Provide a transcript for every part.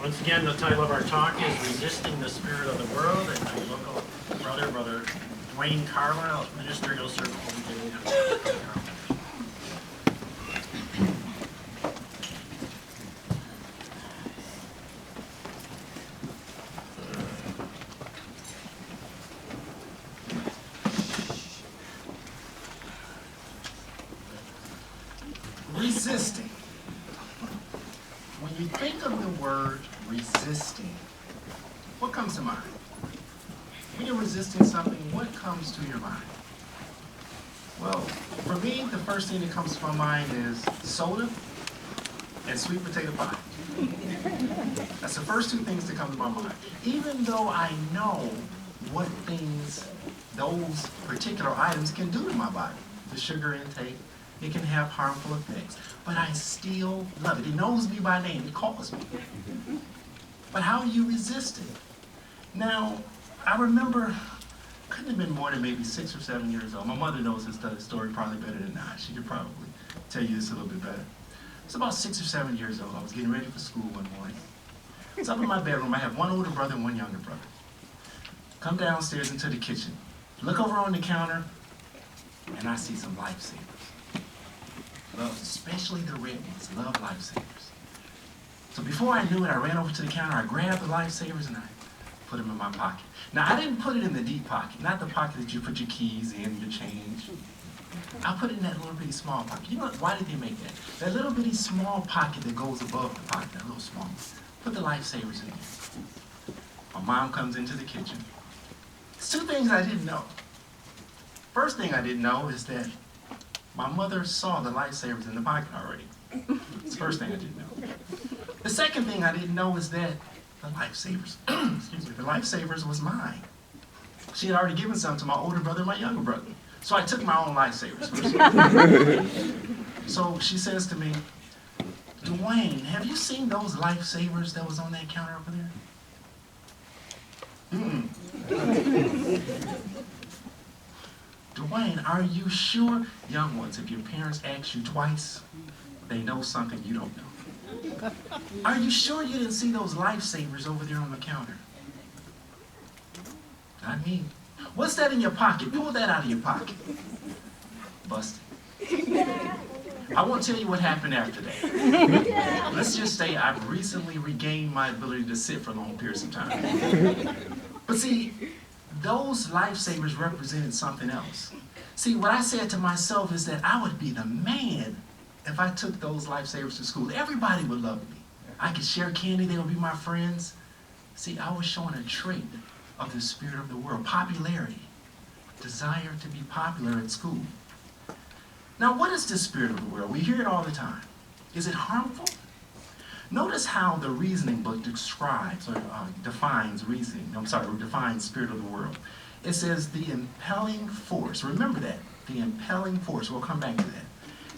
Once again, the title of our talk is Resisting the Spirit of the World, and my local brother Duane Carlisle, ministerial servant, will be giving it. Resisting. When you think of the word resisting, what comes to mind? When you're resisting something, what comes to your mind? Well, for me, the first thing that comes to my mind is soda and sweet potato pie. That's the first two things that come to my mind. Even though I know what things those particular items can do to my body, the sugar intake, it can have harmful effects, but I still love it. It knows me by name, it calls me. But how do you resist it? Now, I remember, couldn't have been more than maybe 6 or 7 years old. My mother knows this story probably better than I. She could probably tell you this a little bit better. It's about 6 or 7 years old. I was getting ready for school one morning. So up in my bedroom, I have one older brother and one younger brother. Come downstairs into the kitchen, look over on the counter, and I see some lifesavers. Love, especially the red ones, love lifesavers. So before I knew it, I ran over to the counter, I grabbed the lifesavers and I put them in my pocket. Now I didn't put it in the deep pocket, not the pocket that you put your keys in, your change. I put it in that little bitty small pocket. You know why did they make that? That little bitty small pocket that goes above the pocket, that little small one. Put the lifesavers in there. My mom comes into the kitchen. There's two things I didn't know. First thing I didn't know is that my mother saw the lifesavers in the pocket already. That's the first thing I didn't know. The second thing I didn't know is that the lifesavers, the lifesavers was mine. She had already given some to my older brother and my younger brother. So I took my own lifesavers first. So she says to me, Duane, have you seen those lifesavers that was on that counter over there? Duane, are you sure? Young ones, if your parents ask you twice, they know something you don't know. Are you sure you didn't see those lifesavers over there on the counter? Not me. What's that in your pocket? Pull that out of your pocket. Busted. I won't tell you what happened after that. Let's just say I've recently regained my ability to sit for long periods of time. But see, those lifesavers represented something else. See, what I said to myself is that I would be the man if I took those lifesavers to school. Everybody would love me. I could share candy, they would be my friends. See, I was showing a trait of the spirit of the world, popularity, desire to be popular at school. Now, what is the spirit of the world? We hear it all the time. Is it harmful? Notice how the reasoning book describes or defines spirit of the world. It says the impelling force. Remember that, the impelling force. We'll come back to that.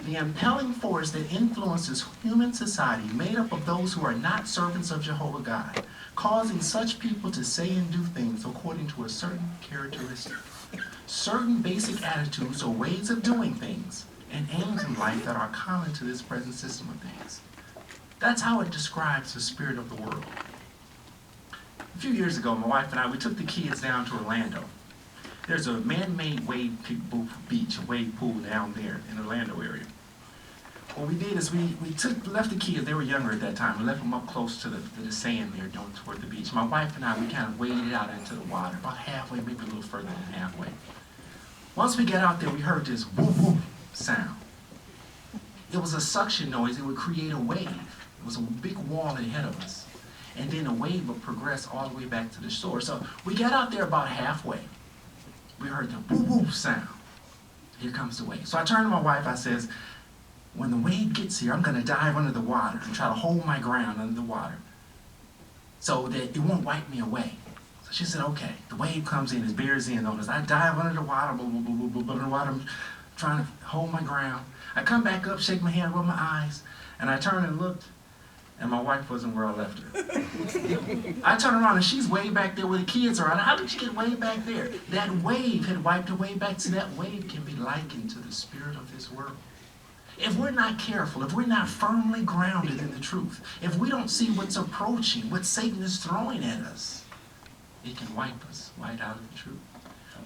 The impelling force that influences human society made up of those who are not servants of Jehovah God, causing such people to say and do things according to a certain characteristic, certain basic attitudes or ways of doing things, and aims in life that are common to this present system of things. That's how it describes the spirit of the world. A few years ago, my wife and I, we took the kids down to Orlando. There's a man-made wave beach, a wave pool down there in the Orlando area. What we did is we left the kids, they were younger at that time, we left them up close to the sand there down toward the beach. My wife and I, we kind of waded out into the water, about halfway, maybe a little further than halfway. Once we got out there, we heard this whoop whoop sound. It was a suction noise. It would create a wave. It was a big wall ahead of us. And then a wave would progress all the way back to the shore. So we got out there about halfway. We heard the whoop whoop sound. Here comes the wave. So I turned to my wife, I says, when the wave gets here, I'm gonna dive under the water and try to hold my ground under the water so that it won't wipe me away. So she said, okay. The wave comes in, it bears in on us. I dive under the water, under the water, I'm trying to hold my ground. I come back up, shake my hand, rub my eyes, and I turned and looked, and my wife wasn't where I left her. I turn around and she's way back there where the kids are. How did you get way back there? That wave had wiped her way back. See, that wave can be likened to the spirit of this world. If we're not careful, if we're not firmly grounded in the truth, if we don't see what's approaching, what Satan is throwing at us, it can wipe us right out of the truth.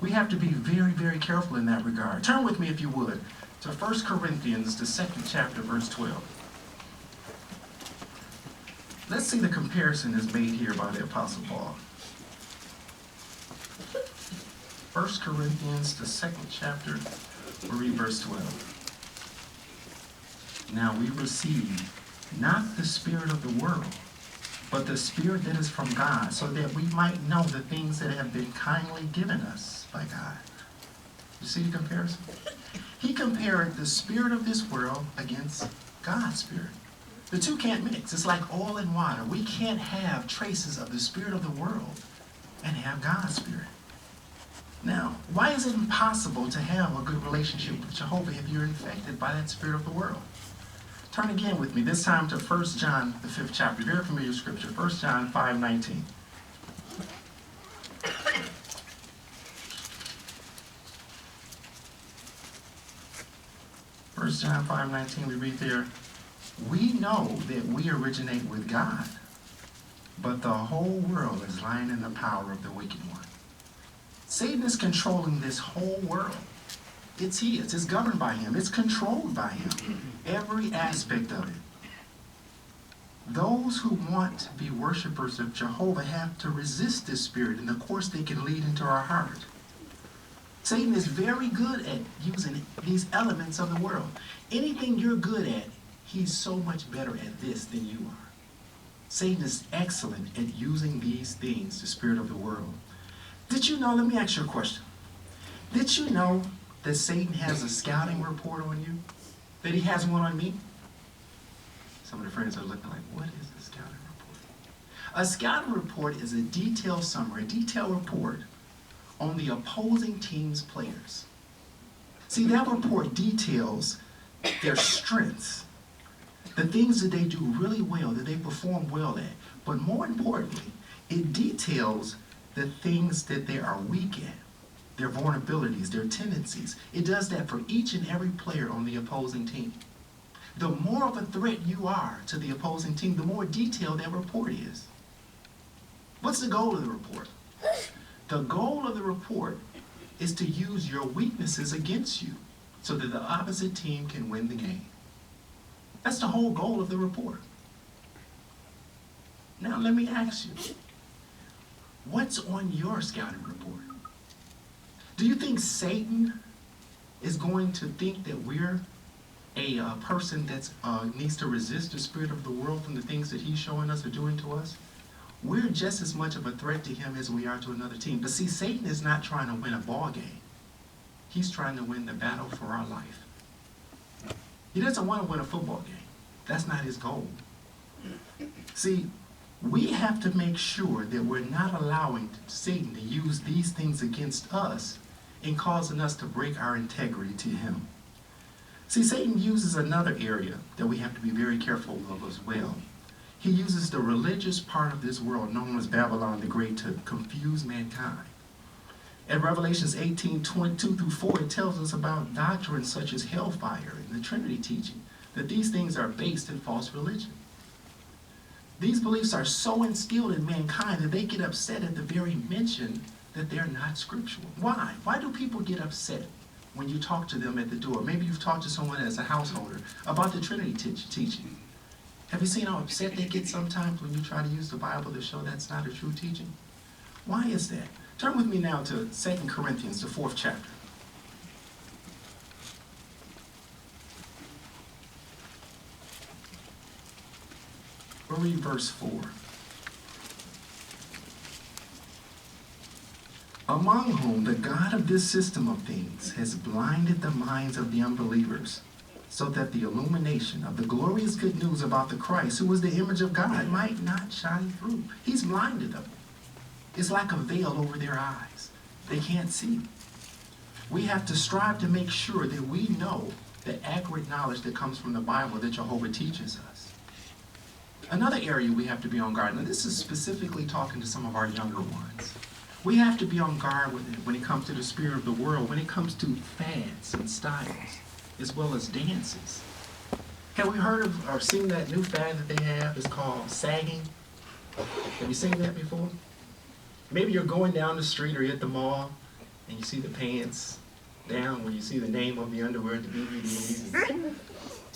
We have to be very, very careful in that regard. Turn with me, if you would, to 1 Corinthians, the 2nd chapter, verse 12. Let's see the comparison is made here by the Apostle Paul. 1 Corinthians, the 2nd chapter, we'll read verse 12. Now we receive not the spirit of the world, but the Spirit that is from God, so that we might know the things that have been kindly given us by God. You see the comparison? He compared the spirit of this world against God's Spirit. The two can't mix. It's like oil and water. We can't have traces of the spirit of the world and have God's Spirit. Now, why is it impossible to have a good relationship with Jehovah if you're infected by that spirit of the world? Turn again with me, this time to 1 John, the 5th chapter. Very familiar scripture, 1 John 5:19. 1 John 5:19, we read there, we know that we originate with God, but the whole world is lying in the power of the wicked one. Satan is controlling this whole world. It's his. It's governed by him. It's controlled by him. Every aspect of it. Those who want to be worshipers of Jehovah have to resist this spirit, and of course they can lead into our heart. Satan is very good at using these elements of the world. Anything you're good at, he's so much better at this than you are. Satan is excellent at using these things, the spirit of the world. Did you know, let me ask you a question. Did you know that Satan has a scouting report on you? That he has one on me? Some of the friends are looking like, what is a scouting report? A scouting report is a detailed summary, a detailed report on the opposing team's players. See, that report details their strengths, the things that they do really well, that they perform well at. But more importantly, it details the things that they are weak at. Their vulnerabilities, their tendencies. It does that for each and every player on the opposing team. The more of a threat you are to the opposing team, the more detailed that report is. What's the goal of the report? The goal of the report is to use your weaknesses against you so that the opposite team can win the game. That's the whole goal of the report. Now let me ask you, what's on your scouting report? Do you think Satan is going to think that we're a person that needs to resist the spirit of the world from the things that he's showing us or doing to us? We're just as much of a threat to him as we are to another team. But see, Satan is not trying to win a ball game. He's trying to win the battle for our life. He doesn't want to win a football game. That's not his goal. See, we have to make sure that we're not allowing Satan to use these things against us and causing us to break our integrity to him. See, Satan uses another area that we have to be very careful of as well. He uses the religious part of this world, known as Babylon the Great, to confuse mankind. In Revelations 18:22-4, it tells us about doctrines such as hellfire and the Trinity teaching, that these things are based in false religion. These beliefs are so instilled in mankind that they get upset at the very mention that they're not scriptural. Why? Why do people get upset when you talk to them at the door? Maybe you've talked to someone as a householder about the Trinity teaching. Have you seen how upset they get sometimes when you try to use the Bible to show that's not a true teaching? Why is that? Turn with me now to 2 Corinthians, the 4th chapter. We'll read verse 4. Among whom the God of this system of things has blinded the minds of the unbelievers, so that the illumination of the glorious good news about the Christ, who was the image of God, might not shine through. He's blinded them. It's like a veil over their eyes. They can't see. We have to strive to make sure that we know the accurate knowledge that comes from the Bible that Jehovah teaches us. Another area we have to be on guard, and this is specifically talking to some of our younger ones. We have to be on guard when it comes to the spirit of the world, when it comes to fads and styles, as well as dances. Have we heard of or seen that new fad that they have? It's called sagging. Have you seen that before? Maybe you're going down the street or you're at the mall and you see the pants down where you see the name of the underwear, the DVDs.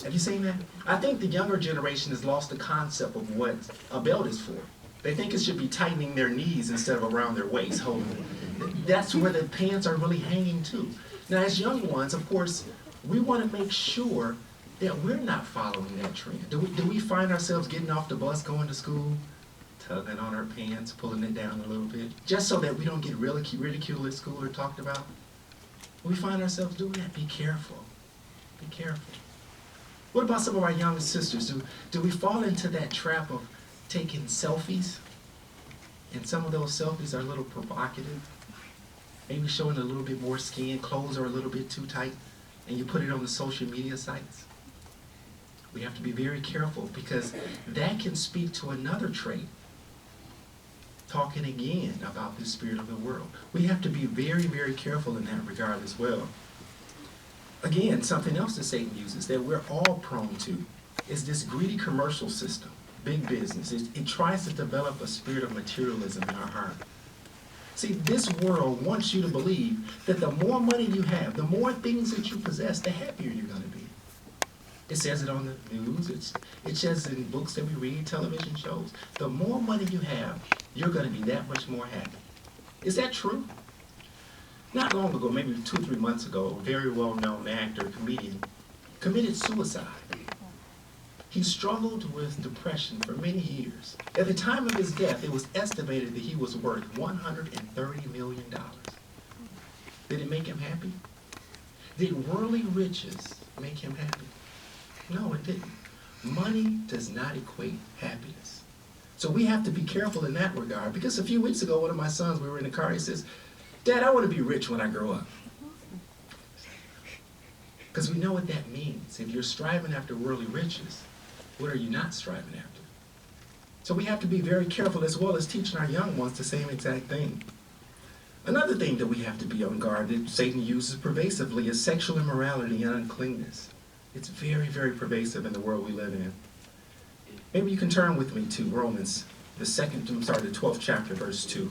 Have you seen that? I think the younger generation has lost the concept of what a belt is for. They think it should be tightening their knees instead of around their waist, holding it. That's where the pants are really hanging too. Now, as young ones, of course, we want to make sure that we're not following that trend. Do we find ourselves getting off the bus, going to school, tugging on our pants, pulling it down a little bit, just so that we don't get ridiculed at school or talked about? We find ourselves doing that. Be careful. Be careful. What about some of our young sisters? Do we fall into that trap of taking selfies? And some of those selfies are a little provocative. Maybe showing a little bit more skin, clothes are a little bit too tight, and you put it on the social media sites. We have to be very careful because that can speak to another trait. Talking again about the spirit of the world. We have to be very, very careful in that regard as well. Again, something else that Satan uses that we're all prone to is this greedy commercial system, big business. It tries to develop a spirit of materialism in our heart. See, this world wants you to believe that the more money you have, the more things that you possess, the happier you're going to be. It says it on the news. It says in books that we read, television shows. The more money you have, you're going to be that much more happy. Is that true? Not long ago, maybe 2 or 3 months ago, a very well-known actor, comedian, committed suicide. He struggled with depression for many years. At the time of his death, it was estimated that he was worth $130 million. Did it make him happy? Did worldly riches make him happy? No, it didn't. Money does not equate happiness. So we have to be careful in that regard. Because a few weeks ago, one of my sons, we were in the car, he says, "Dad, I want to be rich when I grow up." Because we know what that means. If you're striving after worldly riches, what are you not striving after? So we have to be very careful as well as teaching our young ones the same exact thing. Another thing that we have to be on guard that Satan uses pervasively is sexual immorality and uncleanness. It's very, very pervasive in the world we live in. Maybe you can turn with me to Romans, the 12th chapter, verse 2.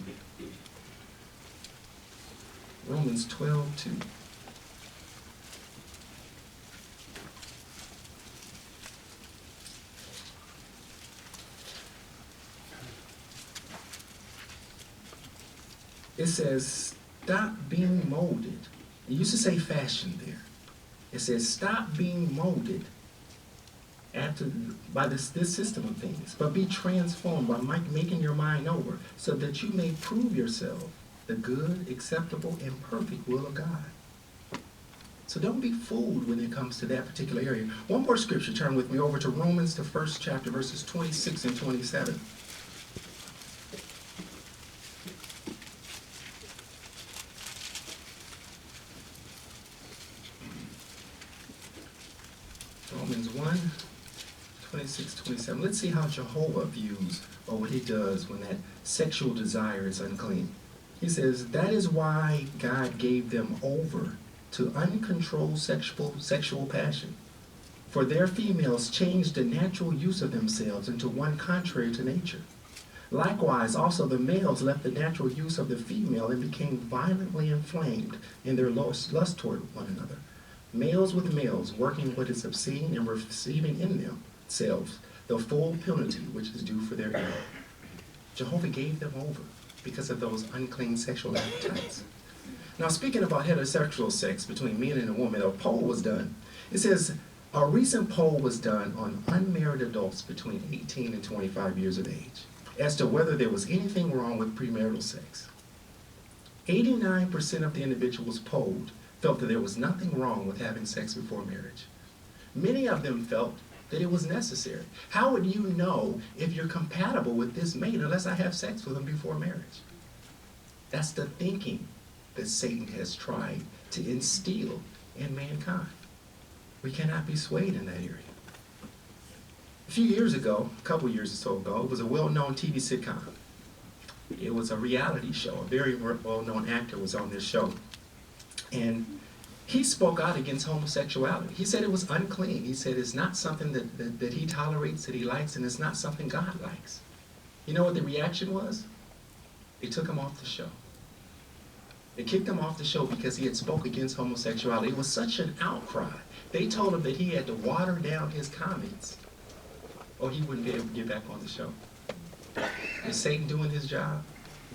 Romans 12:2. It says, stop being molded. It used to say fashion there. It says, stop being molded by this system of things, but be transformed by making your mind over, so that you may prove yourself the good, acceptable, and perfect will of God. So don't be fooled when it comes to that particular area. One more scripture. Turn with me over to Romans, the 1st chapter, verses 26 and 27. Romans 1, 26, 27. Let's see how Jehovah views or what he does when that sexual desire is unclean. He says, that is why God gave them over to uncontrolled sexual passion. For their females changed the natural use of themselves into one contrary to nature. Likewise, also the males left the natural use of the female and became violently inflamed in their lust toward one another. Males with males, working what is obscene and receiving in themselves the full penalty which is due for their error. Jehovah gave them over because of those unclean sexual appetites. Now, speaking about heterosexual sex between men and a woman, a poll was done. It says, a recent poll was done on unmarried adults between 18 and 25 years of age as to whether there was anything wrong with premarital sex. 89% of the individuals polled felt that there was nothing wrong with having sex before marriage. Many of them felt that it was necessary. How would you know if you're compatible with this mate unless I have sex with him before marriage? That's the thinking that Satan has tried to instill in mankind. We cannot be swayed in that area. A few years ago, a couple years or so ago, it was a well-known TV sitcom. It was a reality show. A very well-known actor was on this show. And He spoke out against homosexuality. He said it was unclean. He said it's not something that he tolerates, that he likes, and it's not something God likes. You know what the reaction was? They took him off the show. They kicked him off the show because he had spoke against homosexuality. It was such an outcry. They told him that he had to water down his comments or he wouldn't be able to get back on the show. Is Satan doing his job?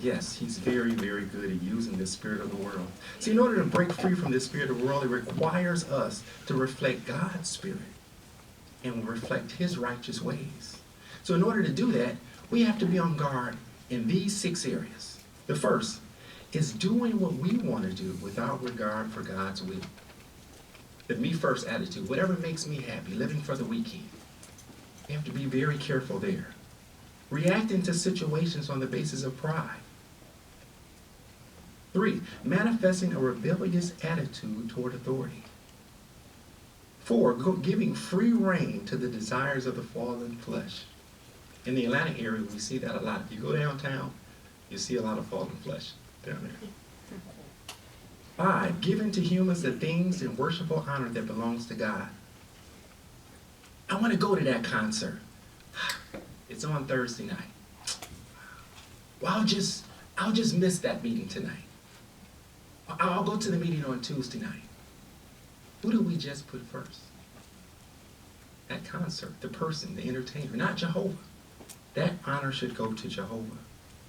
Yes, he's very, very good at using the spirit of the world. See, in order to break free from this spirit of the world, it requires us to reflect God's spirit and reflect his righteous ways. So in order to do that, we have to be on guard in these 6 areas. The first is doing what we want to do without regard for God's will. The me first attitude, whatever makes me happy, living for the weekend. We have to be very careful there. Reacting to situations on the basis of pride. 3, manifesting a rebellious attitude toward authority. 4, giving free rein to the desires of the fallen flesh. In the Atlanta area, we see that a lot. If you go downtown, you see a lot of fallen flesh down there. 5, giving to humans the things and worshipful honor that belongs to God. I want to go to that concert. It's on Thursday night. Well, I'll just miss that meeting tonight. I'll go to the meeting on Tuesday night. Who do we just put first? That concert, the person, the entertainer, not Jehovah. That honor should go to Jehovah.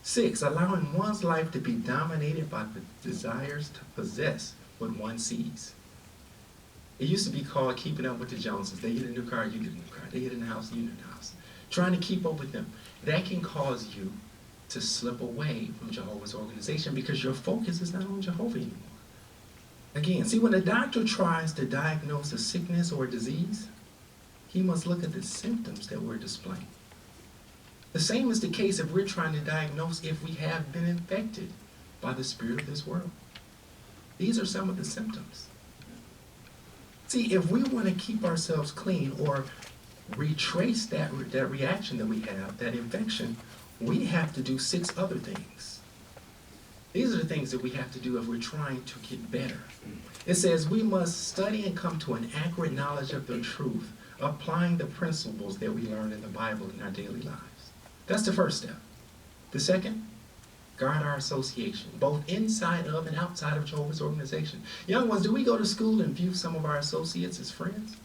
6, allowing one's life to be dominated by the desires to possess what one sees. It used to be called keeping up with the Joneses. They get a new car, you get a new car. They get in the house, you get in the house. Trying to keep up with them. That can cause you to slip away from Jehovah's organization because your focus is not on Jehovah anymore. Again, see, when a doctor tries to diagnose a sickness or a disease, he must look at the symptoms that we're displaying. The same is the case if we're trying to diagnose if we have been infected by the spirit of this world. These are some of the symptoms. See, if we want to keep ourselves clean or retrace that reaction that we have, that infection, we have to do 6 other things. These are the things that we have to do if we're trying to get better. It says we must study and come to an accurate knowledge of the truth, applying the principles that we learn in the Bible in our daily lives. That's the first step. The second, guard our association, both inside of and outside of Jehovah's organization. Young ones, do we go to school and view some of our associates as friends?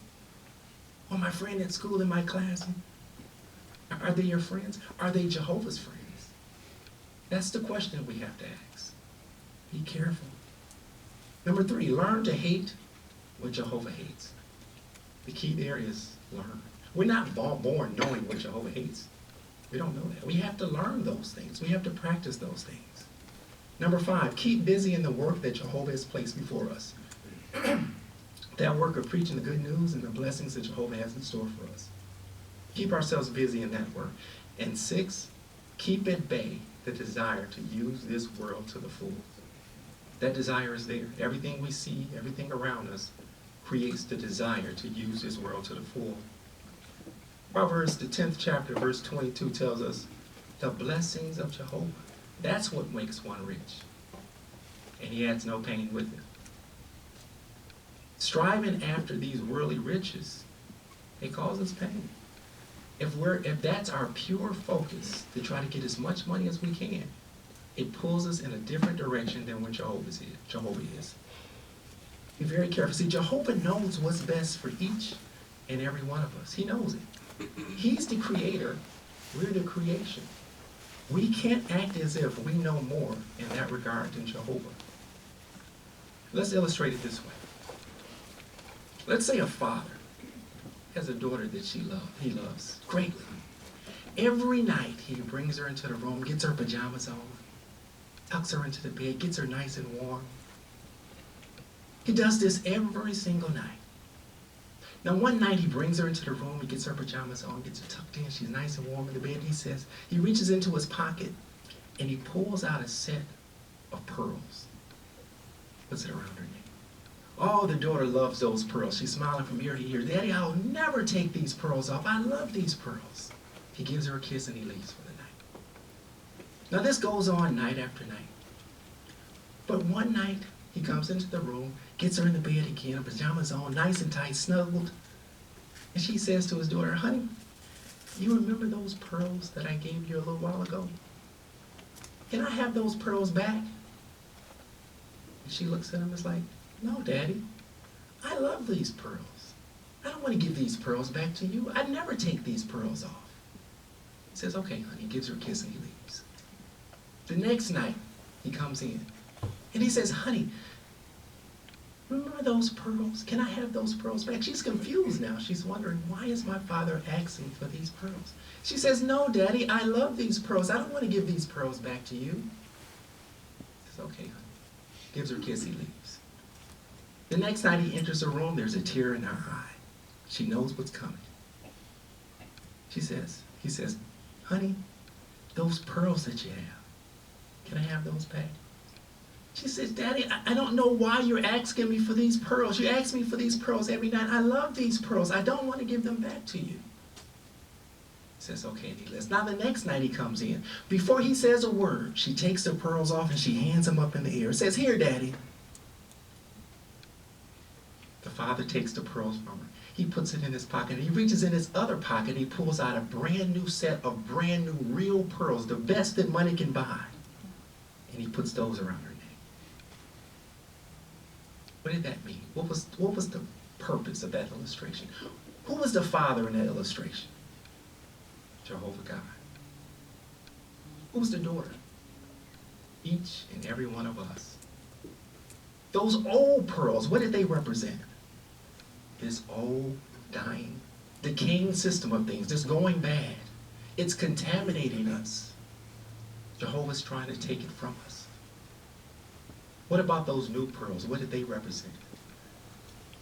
Oh, my friend at school in my class, are they your friends? Are they Jehovah's friends? That's the question we have to ask. Be careful. Number 3, learn to hate what Jehovah hates. The key there is learn. We're not born knowing what Jehovah hates. We don't know that. We have to learn those things. We have to practice those things. Number 5, keep busy in the work that Jehovah has placed before us. That work of preaching the good news and the blessings that Jehovah has in store for us. Keep ourselves busy in that work. And 6, keep at bay the desire to use this world to the full. That desire is there. Everything we see, everything around us creates the desire to use this world to the full. Proverbs, the 10th chapter, verse 22 tells us the blessings of Jehovah. That's what makes one rich. And he adds no pain with it. Striving after these worldly riches, it causes pain. If that's our pure focus to try to get as much money as we can, it pulls us in a different direction than what Jehovah is. Be very careful. See, Jehovah knows what's best for each and every one of us. He knows it. He's the creator. We're the creation. We can't act as if we know more in that regard than Jehovah. Let's illustrate it this way. Let's say a father has a daughter that he loves greatly. Every night he brings her into the room, gets her pajamas on, tucks her into the bed, gets her nice and warm. He does this every single night. Now one night he brings her into the room, he gets her pajamas on, gets her tucked in, she's nice and warm in the bed. He reaches into his pocket and he pulls out a set of pearls, puts it around her neck. Oh, the daughter loves those pearls. She's smiling from ear to ear. Daddy, I'll never take these pearls off. I love these pearls. He gives her a kiss and he leaves for the night. Now this goes on night after night. But one night, He comes into the room, gets her in the bed again, her pajamas on, nice and tight, snuggled. And she says to his daughter, honey, you remember those pearls that I gave you a little while ago? Can I have those pearls back? And she looks at him and is like, no, Daddy, I love these pearls. I don't want to give these pearls back to you. I'd never take these pearls off. He says, okay, honey, gives her a kiss and he leaves. The next night, he comes in and he says, honey, remember those pearls? Can I have those pearls back? She's confused now. She's wondering, why is my father asking for these pearls? She says, no, Daddy, I love these pearls. I don't want to give these pearls back to you. He says, okay, honey. Gives her a kiss, he leaves. The next night he enters the room, there's a tear in her eye. She knows what's coming. He says, honey, those pearls that you have, can I have those back? She says, Daddy, I don't know why you're asking me for these pearls. You ask me for these pearls every night. I love these pearls. I don't want to give them back to you. He says, okay, and he leaves. Now the next night he comes in. Before he says a word, she takes the pearls off and she hands them up in the air. Says, here, Daddy. The father takes the pearls from her. He puts it in his pocket. He reaches in his other pocket. He pulls out a brand new set of brand new real pearls, the best that money can buy. And he puts those around her neck. What did that mean? What was the purpose of that illustration? Who was the father in that illustration? Jehovah God. Who was the daughter? Each and every one of us. Those old pearls, what did they represent? This old, dying, decaying system of things, just going bad. It's contaminating us. Jehovah's trying to take it from us. What about those new pearls? What did they represent?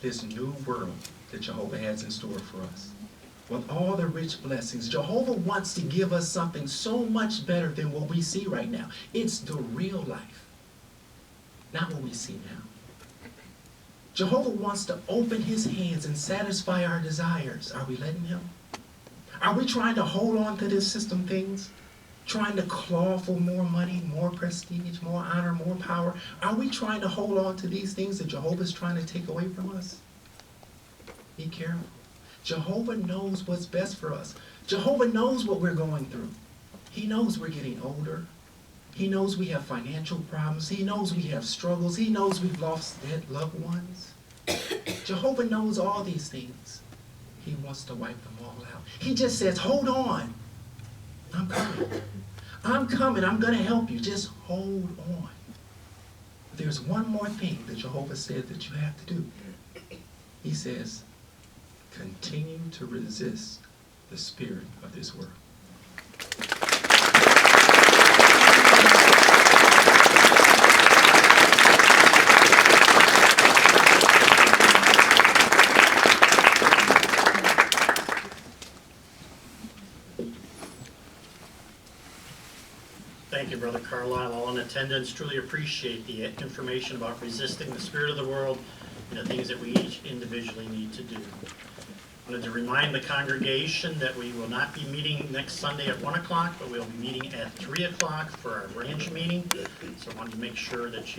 This new world that Jehovah has in store for us. With all the rich blessings, Jehovah wants to give us something so much better than what we see right now. It's the real life, not what we see now. Jehovah wants to open his hands and satisfy our desires. Are we letting him? Are we trying to hold on to this system things? Trying to claw for more money, more prestige, more honor, more power? Are we trying to hold on to these things that Jehovah's trying to take away from us? Be careful. Jehovah knows what's best for us. Jehovah knows what we're going through. He knows we're getting older. He knows we have financial problems. He knows we have struggles. He knows we've lost dead loved ones. Jehovah knows all these things. He wants to wipe them all out. He just says, hold on. I'm coming. I'm coming. I'm going to help you. Just hold on. There's one more thing that Jehovah said that you have to do. He says, continue to resist the spirit of this world. Thank you, Brother Carlisle. All in attendance truly appreciate the information about resisting the spirit of the world and the things that we each individually need to do. I wanted to remind the congregation that we will not be meeting next Sunday at 1 o'clock, but we'll be meeting at 3 o'clock for our branch meeting. So I wanted to make sure that you